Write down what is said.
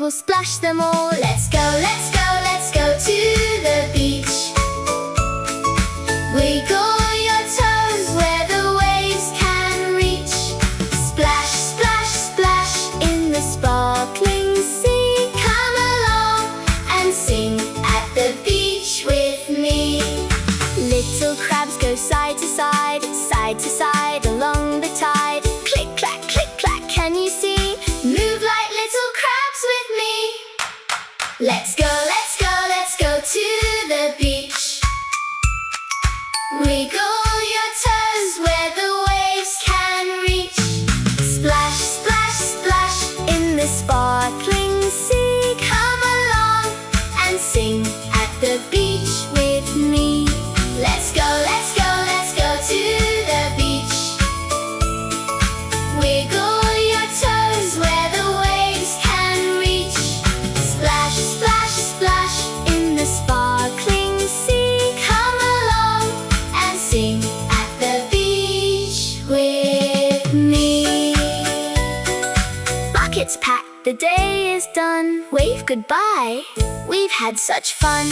will splash them all. Let's go, let's go, let's go to the beach. Wiggle your toes where the waves can reach. Splash, splash, splash in the sparkling sea. Come along and sing at the beach with me. Little crabs go side to side, side to side along the tide. Click, clack, click, clack, can you see? Move like little crabs with me. Let's go, let's go, let's go to the beach. Wiggle your toes where the waves can reach. Splash, splash, splash in the sparkling sea. Come along and sing at the beach with me. Let's go, let's go, let's go to the beach. Wiggle your toes where the waves can reach. Splash, splash, splash in the sparkling sea. Come along and sing at the beach with me. Buckets packed, the day is done. Wave goodbye, we've had such fun.